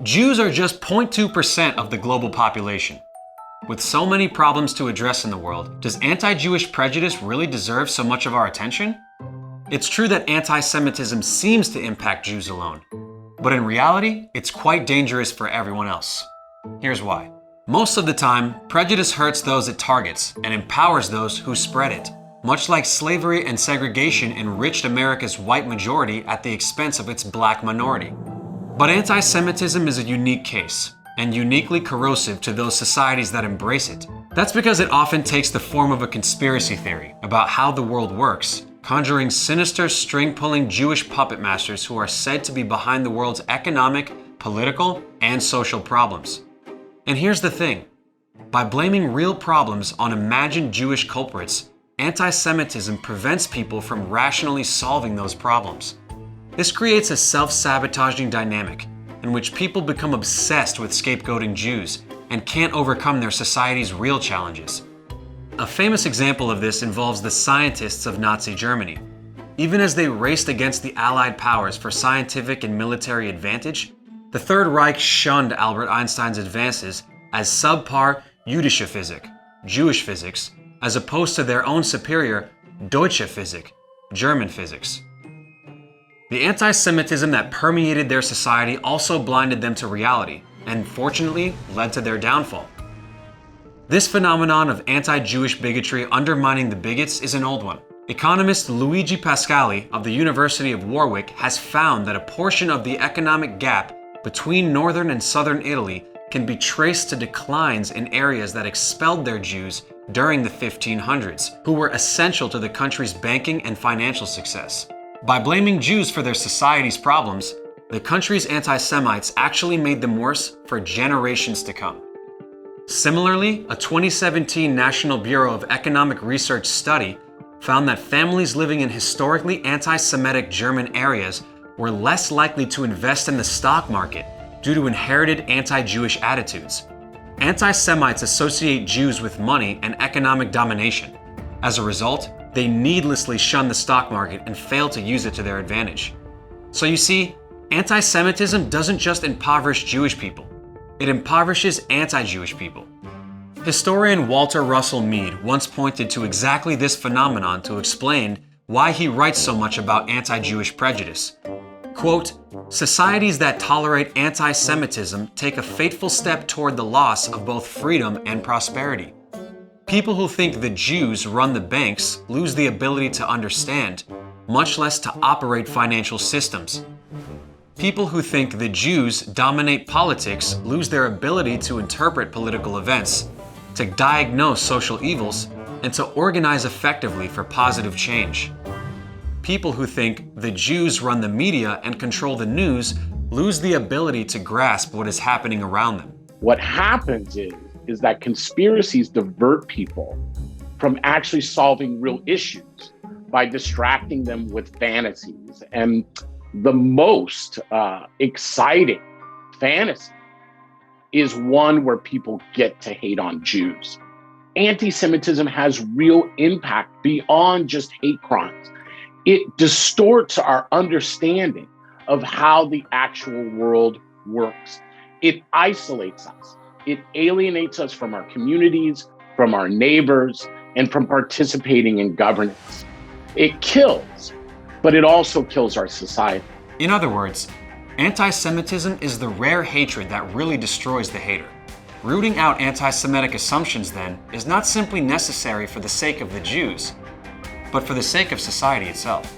Jews are just 0.2% of the global population. With so many problems to address in the world, does anti-Jewish prejudice really deserve so much of our attention? It's true that anti-Semitism seems to impact Jews alone, but in reality, it's quite dangerous for everyone else. Here's why. Most of the time, prejudice hurts those it targets and empowers those who spread it, much like slavery and segregation enriched America's white majority at the expense of its black minority. But anti-Semitism is a unique case, and uniquely corrosive to those societies that embrace it. That's because it often takes the form of a conspiracy theory about how the world works, conjuring sinister string-pulling Jewish puppet masters who are said to be behind the world's economic, political, and social problems. And here's the thing. By blaming real problems on imagined Jewish culprits, anti-Semitism prevents people from rationally solving those problems. This creates a self-sabotaging dynamic in which people become obsessed with scapegoating Jews and can't overcome their society's real challenges. A famous example of this involves the scientists of Nazi Germany. Even as they raced against the Allied powers for scientific and military advantage, the Third Reich shunned Albert Einstein's advances as subpar Jüdische Physik, Jewish physics, as opposed to their own superior Deutsche Physik, German physics. The anti-Semitism that permeated their society also blinded them to reality, and fortunately led to their downfall. This phenomenon of anti-Jewish bigotry undermining the bigots is an old one. Economist Luigi Pascali of the University of Warwick has found that a portion of the economic gap between northern and southern Italy can be traced to declines in areas that expelled their Jews during the 1500s, who were essential to the country's banking and financial success. By blaming Jews for their society's problems, the country's anti-Semites actually made them worse for generations to come. Similarly, a 2017 National Bureau of Economic Research study found that families living in historically anti-Semitic German areas were less likely to invest in the stock market due to inherited anti-Jewish attitudes. Anti-Semites associate Jews with money and economic domination. As a result, they needlessly shun the stock market and fail to use it to their advantage. So you see, anti-Semitism doesn't just impoverish Jewish people, it impoverishes anti-Jewish people. Historian Walter Russell Mead once pointed to exactly this phenomenon to explain why he writes so much about anti-Jewish prejudice. Quote, "Societies that tolerate anti-Semitism take a fateful step toward the loss of both freedom and prosperity. People who think the Jews run the banks lose the ability to understand, much less to operate financial systems. People who think the Jews dominate politics lose their ability to interpret political events, to diagnose social evils, and to organize effectively for positive change. People who think the Jews run the media and control the news lose the ability to grasp what is happening around them." What happens is that conspiracies divert people from actually solving real issues by distracting them with fantasies. And the most exciting fantasy is one where people get to hate on Jews. Anti-Semitism has real impact beyond just hate crimes. It distorts our understanding of how the actual world works. It isolates us. It alienates us from our communities, from our neighbors, and from participating in governance. It kills, but it also kills our society. In other words, anti-Semitism is the rare hatred that really destroys the hater. Rooting out anti-Semitic assumptions, then, is not simply necessary for the sake of the Jews, but for the sake of society itself.